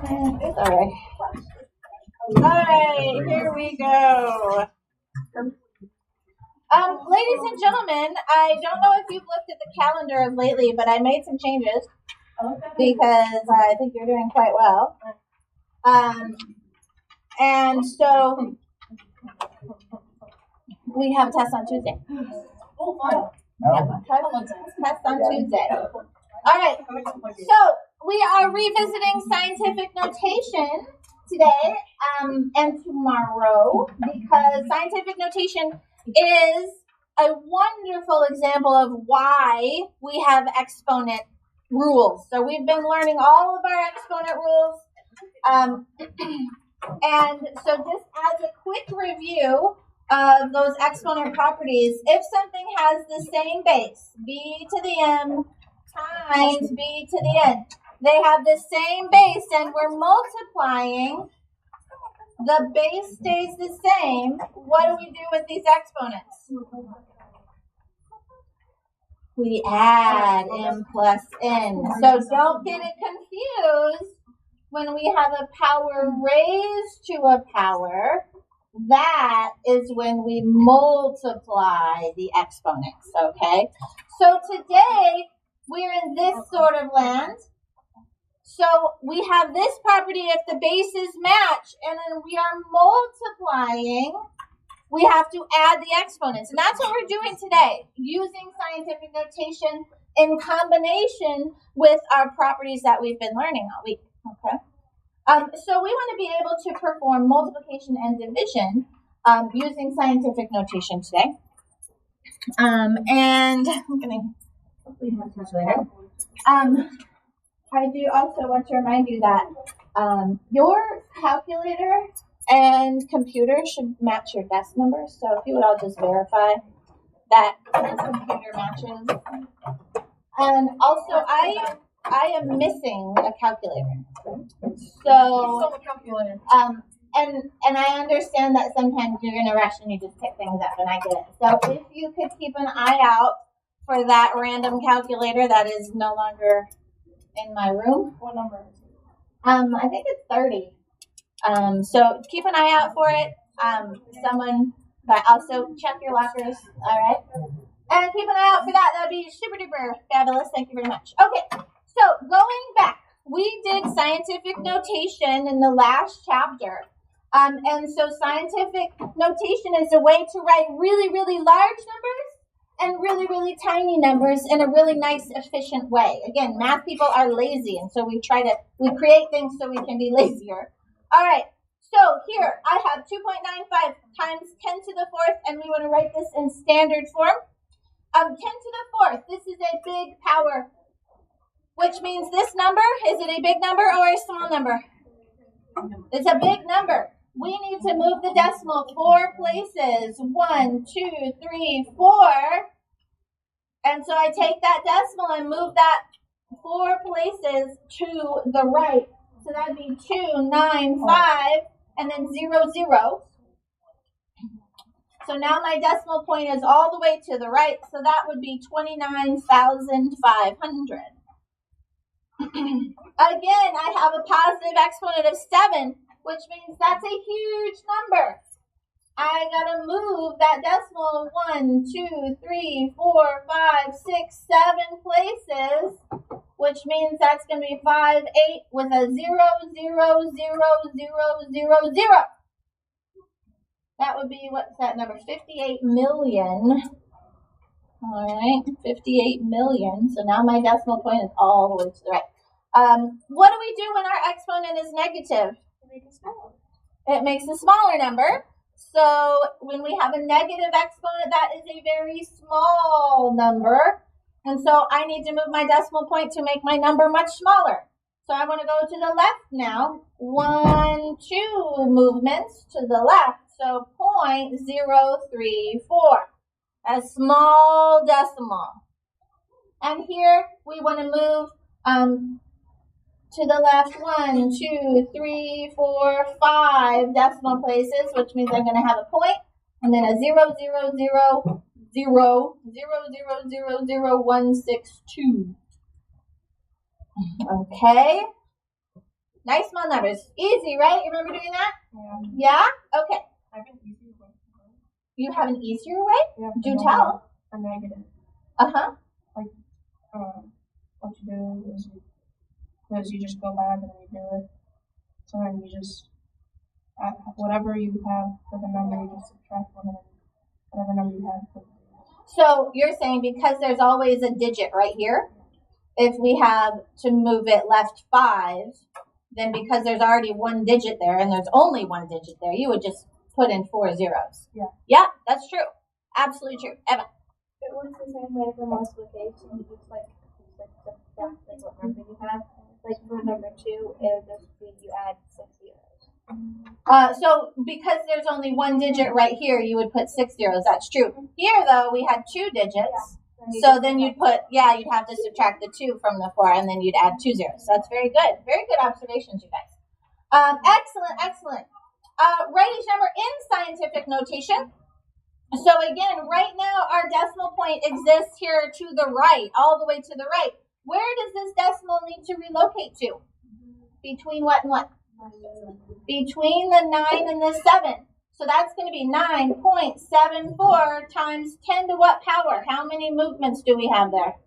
It's all right. All right, here we go. Ladies and gentlemen, I don't know if you've looked at the calendar of lately, but I made some changes because I think you're doing quite well. And so we have a test on Tuesday. Oh, fine. Yeah, test on Tuesday. All right, so we are revisiting scientific notation today and tomorrow because scientific notation is a wonderful example of why we have exponent rules. So we've been learning all of our exponent rules. And so just as a quick review of those exponent properties, if something has the same base, b to the m times b to the n, they have the same base and we're multiplying, the base stays the same. What do we do with these exponents? We add m plus n. So don't get it confused. When we have a power raised to a power, that is when we multiply the exponents, okay? So today, we're in this sort of land. So we have this property if the bases match, and then we are multiplying. We have to add the exponents, and that's what we're doing today, using scientific notation in combination with our properties that we've been learning all week, okay? So we want to be able to perform multiplication and division using scientific notation today. And I'm going to hopefully have this later. I do also want to remind you that your calculator and computer should match your desk number. So if you would all just verify that your computer matches. And also, I am missing a calculator. So, and I understand that sometimes you're in a rush and you just pick things up, and I get it. So if you could keep an eye out for that random calculator that is no longer in my room. What number? I think it's 30. So keep an eye out for it. But also check your lockers, all right? And keep an eye out for that. That'd be super duper fabulous. Thank you very much. Okay. So going back, we did scientific notation in the last chapter. And so scientific notation is a way to write really, really large numbers and really, really tiny numbers in a really nice, efficient way. Again, math people are lazy, and so we create things so we can be lazier. All right, so here I have 2.95 times 10 to the fourth, and we want to write this in standard form. 10 to the fourth, this is a big power, which means this number, is it a big number or a small number? It's a big number. We need to move the decimal 4 places. 1, 2, 3, 4. And so I take that decimal and move that 4 places to the right. So that'd be 2, 9, 5, and then 0, 0. So now my decimal point is all the way to the right. So that would be 29,500. Again, I have a positive exponent of 7, which means that's a huge number. I gotta move that decimal 1, 2, 3, 4, 5, 6, 7 places, which means that's gonna be 5, 8 with a 0, 0, 0, 0, 0, 0. That would be, what's that number? 58 million. All right, 58 million. So now my decimal point is all the way to the right. What do we do when our exponent is negative? It makes a smaller number. So when we have a negative exponent, that is a very small number. And so I need to move my decimal point to make my number much smaller. So I want to go to the left now. 1, 2 movements to the left. So 0.034. A small decimal. And here we want to move to the left 1, 2, 3, 4, 5 decimal places, which means I'm going to have a point, and then a 0, 0, 0, 0, 0, 0, 0, 0, 1, 6, 2. Okay. Nice small numbers. Easy, right? You remember doing that? Yeah. Yeah? Okay. I have an easier way. You have an easier way? Yeah, Do tell. A negative. Uh-huh. What you do is you just go back and you do it. So then you just add whatever you have for the number, you just subtract whatever number you have for the So you're saying because there's always a digit right here, if we have to move it left 5, then because there's already one digit there and there's only one digit there, you would just put in 4 zeros. Yeah. Yeah, that's true. Absolutely true. Evan. It works the same way for multiplication. You just like subtract like what number you have. Like for number 2, it would just be you add 6 zeros. So because there's only one digit right here, you would put 6 zeros. That's true. Here though, we had 2 digits. So then you'd put, you'd have to subtract the 2 from the 4 and then you'd add 2 zeros. So that's very good. Very good observations, you guys. Excellent, excellent. Right each number in scientific notation. So again, right now our decimal point exists here to the right, all the way to the right. Where does this decimal need to relocate to? Between what and what? Between the 9 and the 7. So that's going to be 9.74 times 10 to what power? How many movements do we have there?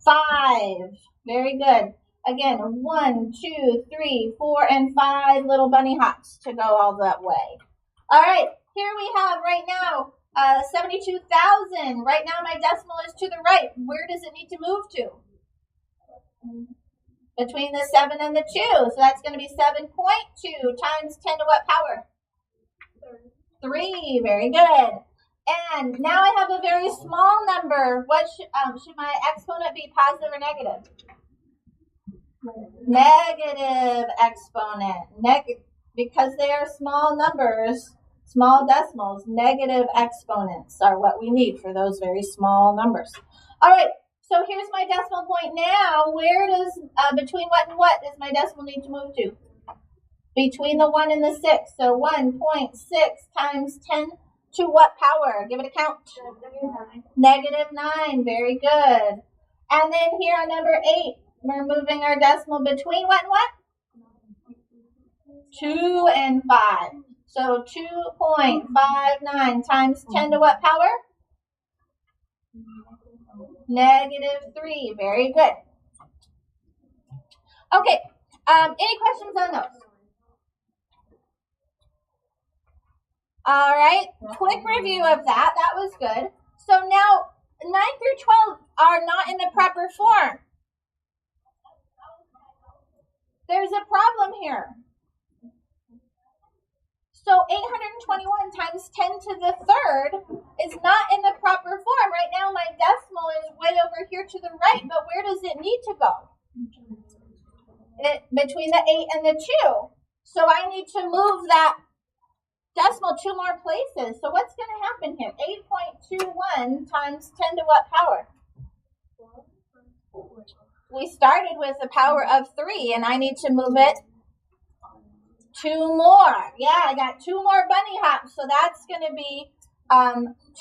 5. Very good. Again, 1, 2, 3, 4, and 5 little bunny hops to go all that way. All right, here we have right now 72,000. Right now my decimal is to the right. Where does it need to move to? Between the 7 and the 2. So that's going to be 7.2 times 10 to what power? 3. Very good. And now I have a very small number. What should my exponent be, positive or negative? Negative exponent. Because they are small numbers, small decimals, negative exponents are what we need for those very small numbers. All right. So here's my decimal point now. Where does, between what and what does my decimal need to move to? Between the 1 and the 6. So 1.6 times 10 to what power? Give it a count. Negative 9. Very good. And then here on number 8, we're moving our decimal between what and what? 2 and 5. So 2.59 times 10 to what power? Negative 3. Very good. Okay. Any questions on those? All right. Quick review of that. That was good. So now 9 through 12 are not in the proper form. There's a problem here. So 821 times 10 to the 3rd is not in the proper form. Right now my decimal is way over here to the right, but where does it need to go? Between the 8 and the 2. So I need to move that decimal 2 more places. So what's going to happen here? 8.21 times 10 to what power? We started with a power of 3, and I need to move it 2 more. Yeah, I got 2 more bunny hops. So that's going to be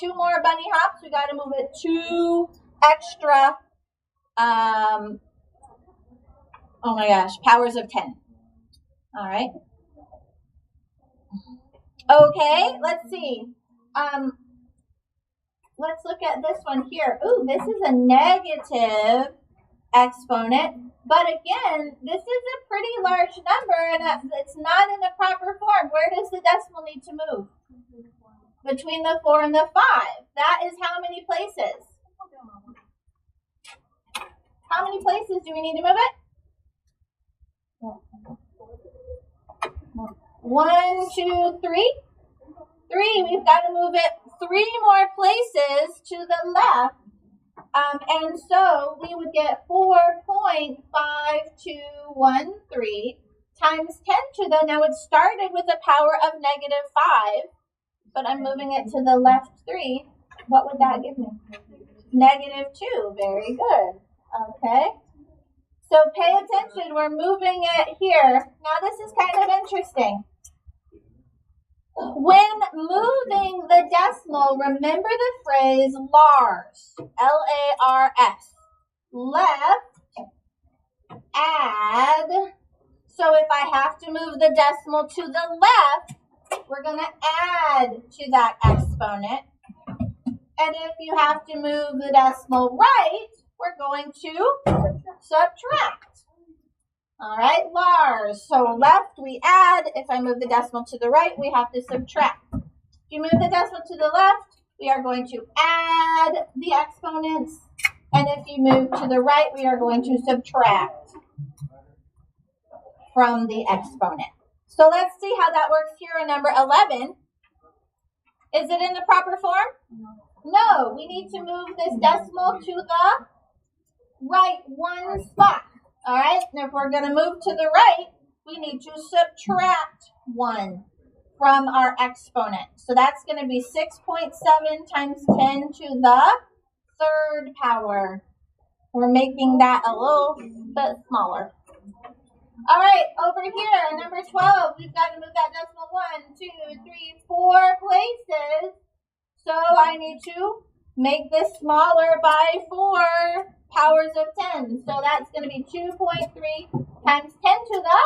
2 more bunny hops. We got to move it 2 extra, oh my gosh, powers of 10. All right. Okay, let's see. Let's look at this one here. Ooh, this is a negative exponent. But again, this is a pretty large number, and it's not in the proper form. Where does the decimal need to move? Between the 4 and the 5. That is how many places? How many places do we need to move it? 1, 2, 3. 3. We've got to move it 3 more places to the left. And so we would get 4.5213 times 10 to the, now it started with a power of negative 5, but I'm moving it to the left 3. What would that give me? Negative 2. Very good. Okay. So pay attention. We're moving it here. Now this is kind of interesting. When moving the decimal, remember the phrase Lars, L-A-R-S, left I have to move the decimal to the left, we're going to add to that exponent. And if you have to move the decimal right, we're going to subtract. All right, Lars. So left, we add. If I move the decimal to the right, we have to subtract. If you move the decimal to the left, we are going to add the exponents. And if you move to the right, we are going to subtract from the exponent. So let's see how that works here in number 11. Is it in the proper form? No, we need to move this decimal to the right one spot. All right, and if we're going to move to the right, we need to subtract 1 from our exponent. So that's going to be 6.7 times 10 to the third power. We're making that a little bit smaller. All right, over here, number 12, we've got to move that decimal 1, 2, 3, 4 places. So I need to make this smaller by 4 powers of 10. So that's going to be 2.3 times 10 to the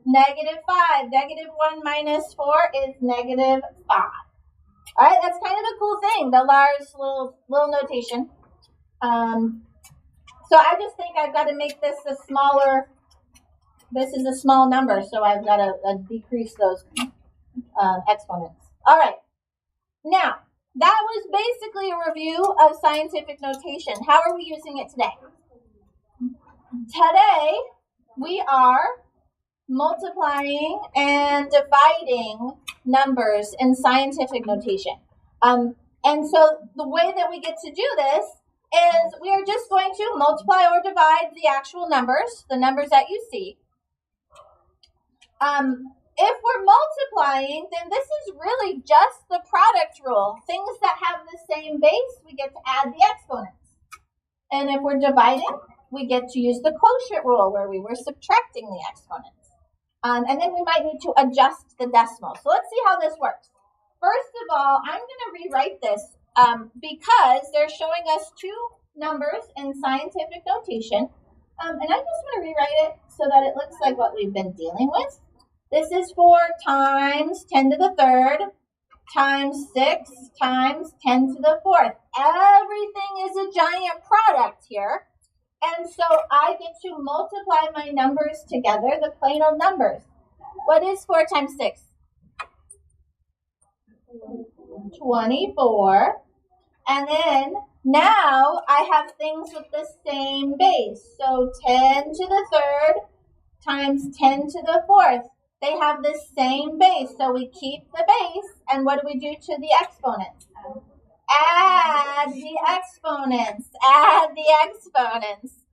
negative 5. Negative 1 minus 4 is negative 5. All right, that's kind of a cool thing, the Lars little notation. So I just think I've got to make this a smaller, this is a small number, so I've got to decrease those exponents. All right, now that was basically a review of scientific notation. How are we using it today? Today, we are multiplying and dividing numbers in scientific notation. And so the way that we get to do this is we are just going to multiply or divide the actual numbers, the numbers that you see. If we're multiplying, then this is really just the product rule. Things that have the same base, we get to add the exponents. And if we're dividing, we get to use the quotient rule where we were subtracting the exponents. And then we might need to adjust the decimal. So let's see how this works. First of all, I'm going to rewrite this because they're showing us 2 numbers in scientific notation. And I just want to rewrite it so that it looks like what we've been dealing with. This is 4 times 10 to the third times 6 times 10 to the fourth. Everything is a giant product here. And so I get to multiply my numbers together, the plain old numbers. What is 4 times 6? 24. And then now I have things with the same base. So 10 to the third times 10 to the fourth. They have the same base. So we keep the base. And what do we do to the exponents? Add the exponents. Add the exponents.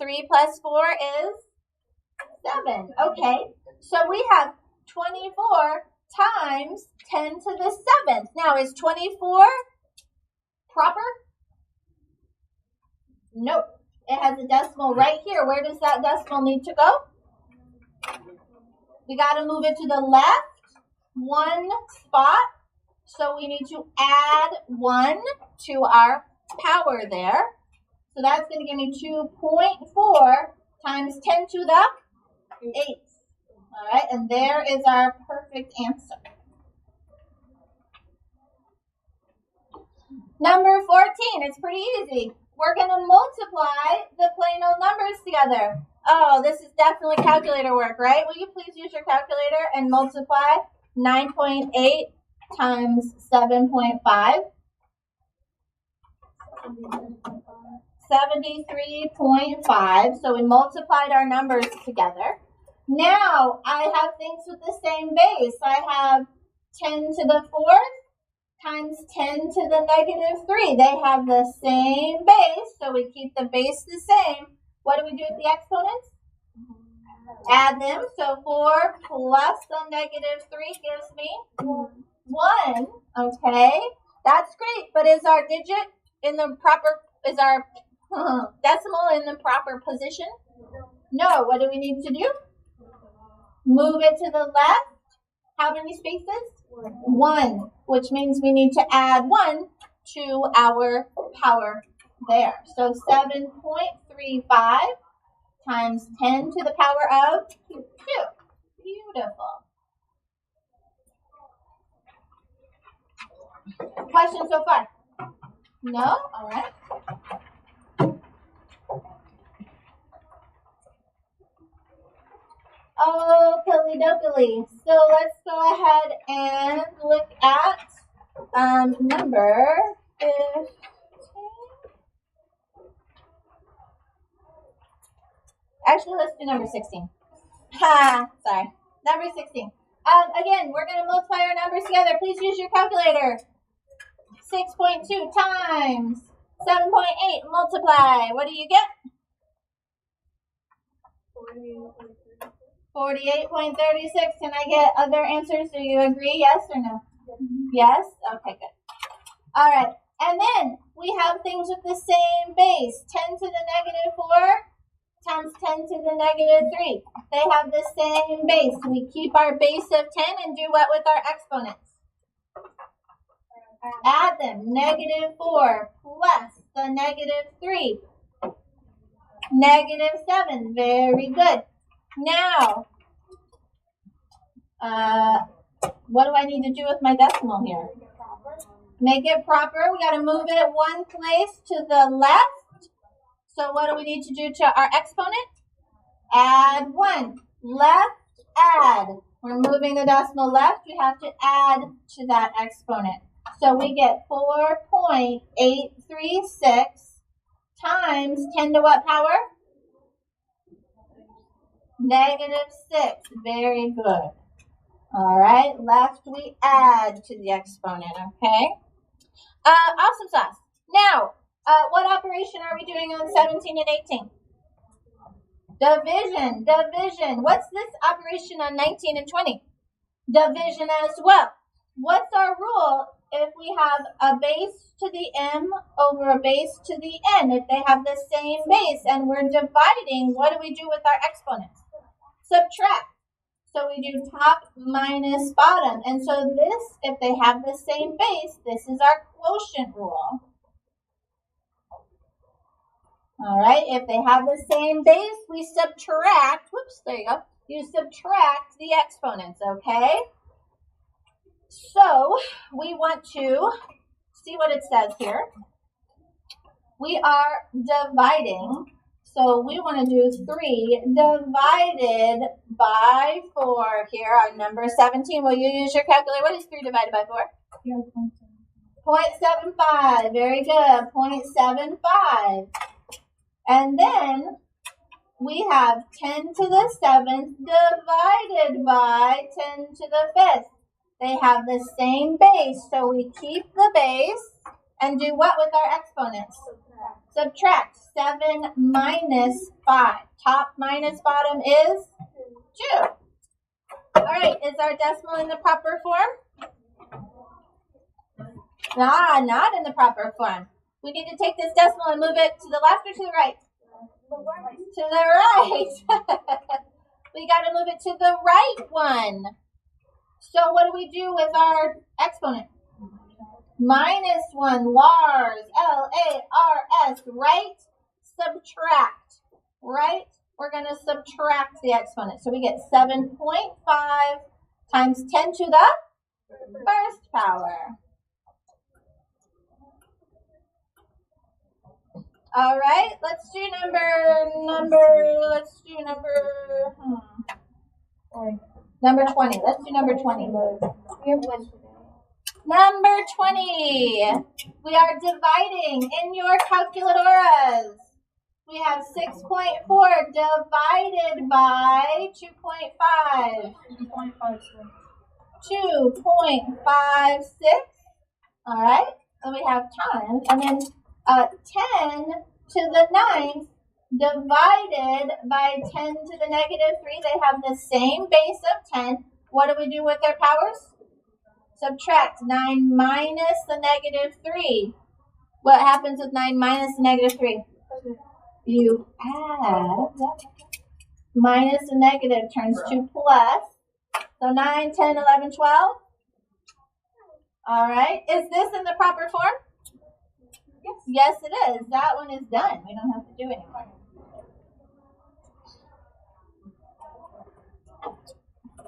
3 plus 4 is 7. Okay. So we have 24 times 10 to the 7th. Now, is 24 proper? Nope. It has a decimal right here. Where does that decimal need to go? We got to move it to the left 1 spot. So we need to add 1 to our power there. So that's going to give me 2.4 times 10 to the 8th. All right, and there is our perfect answer. Number 14, it's pretty easy. We're going to multiply the plain old numbers together. Oh, this is definitely calculator work, right? Will you please use your calculator and multiply 9.8 times 7.5? 73.5. So we multiplied our numbers together. Now I have things with the same base. I have 10 to the 4th times 10 to the negative 3. They have the same base, so we keep the base the same. What do we do with the exponents? Add them. So 4 plus the negative 3 gives me 1. Okay, that's great. But is our digit in the proper, is our decimal in the proper position? No. What do we need to do? Move it to the left. How many spaces? 1, which means we need to add 1 to our power there. So 7.35 times 10 to the power of 2. Beautiful. Questions so far? No? All right. Oh, pilly-dokily. So let's go ahead and look at number 15. Actually, let's do number 16. Ha, sorry. Number 16. Again, we're going to multiply our numbers together. Please use your calculator. 6.2 times 7.8 multiply. What do you get? 48.36. Can I get other answers? Do you agree? Yes or no? Yes? Okay, good. All right. And then we have things with the same base. 10 to the negative 4 times 10 to the negative 3. They have the same base. We keep our base of 10 and do what with our exponents? Add them. Negative 4 plus the negative 3. Negative 7. Very good. Now, what do I need to do with my decimal here? Make it proper. We got to move it one place to the left. So what do we need to do to our exponent? Add 1. Left, add. We're moving the decimal left. We have to add to that exponent. So we get 4.836 times 10 to what power? Negative 6. Very good. All right. Left, we add to the exponent. Okay. Awesome sauce. Now, what operation are we doing on 17 and 18? Division. Division. What's this operation on 19 and 20? Division as well. What's our rule if we have a base to the m over a base to the n? If they have the same base and we're dividing, what do we do with our exponents? Subtract. So we do top minus bottom. And so this, if they have the same base, this is our quotient rule. All right, if they have the same base, we subtract. Whoops, there you go. You subtract the exponents, okay? So we want to see what it says here. We are dividing. So we want to do 3 divided by 4 here on number 17. Will you use your calculator? What is 3 divided by 4? 0.75. Very good. 0.75. And then we have 10 to the 7th divided by 10 to the 5th. They have the same base, so we keep the base and do what with our exponents? Subtract. 7 minus 5. Top minus bottom is 2. All right, is our decimal in the proper form? Not in the proper form. We need to take this decimal and move it to the left or to the right? To the right. We got to move it to the right one. So what do we do with our exponent? Minus 1, Lars, L-A-R-S, right? Subtract, right? We're going to subtract the exponent. So we get 7.5 times 10 to the first power. All right, let's do number 20. Let's do number 20. Number 20. We are dividing in your calculadoras. We have 6.4 divided by 2.5. 2.56. All right, and we have times, and then 10 to the 9th divided by 10 to the negative 3. They have the same base of 10. What do we do with their powers? Subtract. 9 minus the negative 3. What happens with 9 minus the negative 3? You add. Minus the negative turns to plus. So 9, 10, 11, 12. All right. Is this in the proper form? Yes, it is. That one is done. We don't have to do anymore.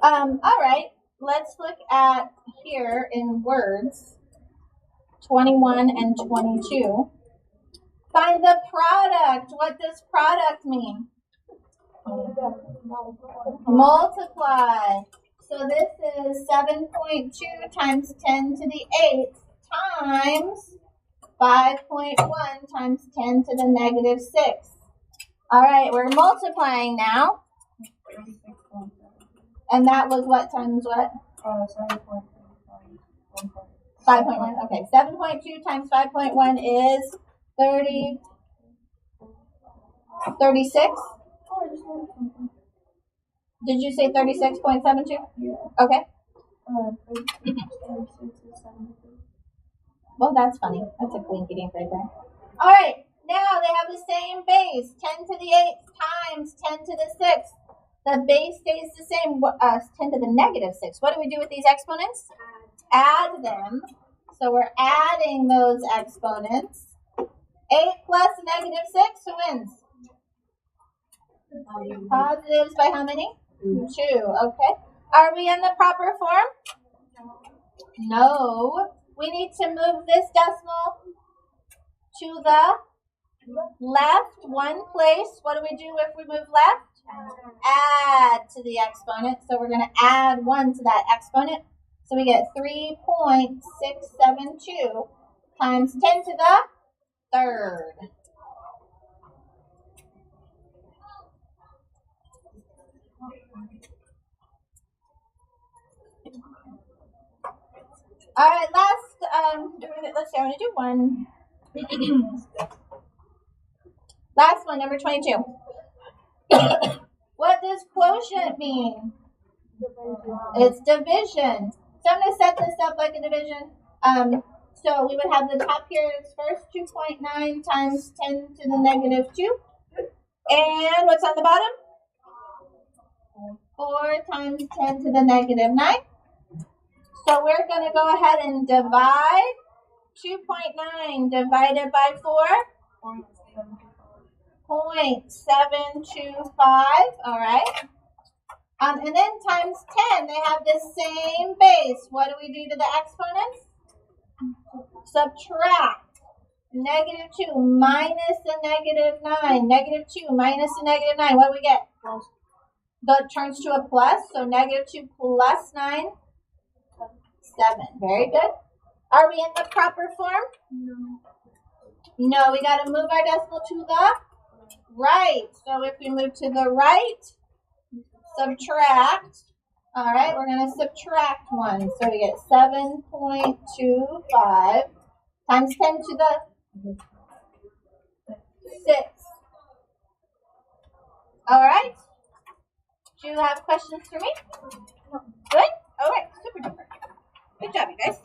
All right. Let's look at here in words 21 and 22. Find the product. What does product mean? Multiply. So this is 7.2 times 10 to the 8th times 5.1 times 10 to the negative 6. All right, we're multiplying now. And that was what times what? 5.1. Okay, 7.2 times 5.1 is 36. Did you say 36.72? Okay. Well, that's funny. That's a clinky dink right there. All right. Now they have the same base. 10 to the 8th times 10 to the 6th. The base stays the same. 10 to the negative 6. What do we do with these exponents? Add them. So we're adding those exponents. 8 plus negative 6, who wins? Positives by how many? 2. Okay. Are we in the proper form? No. We need to move this decimal to the left one place. What do we do if we move left? Add to the exponent. So we're going to add 1 to that exponent. So we get 3.672 times 10 to the 3rd. All right, let's see, I'm going to do one. Last one, number 22. What does quotient mean? It's division. So I'm going to set this up like a division. So we would have the top here is first 2.9 times 10 to the negative 2. And what's on the bottom? 4 times 10 to the negative 9. So we're going to go ahead and divide 2.9 divided by 4. 0.725. All right. And then times 10, they have the same base. What do we do to the exponents? Subtract. Negative 2 minus the negative 9. Negative 2 minus the negative 9. What do we get? That turns to a plus. So negative 2 plus 9. 7. Very good. Are we in the proper form? No, we got to move our decimal to the right. So if we move to the right, subtract. All right, we're going to subtract 1. So we get 7.25 times 10 to the 6. All right. Do you have questions for me? Good? All right, super duper. Good job, you guys.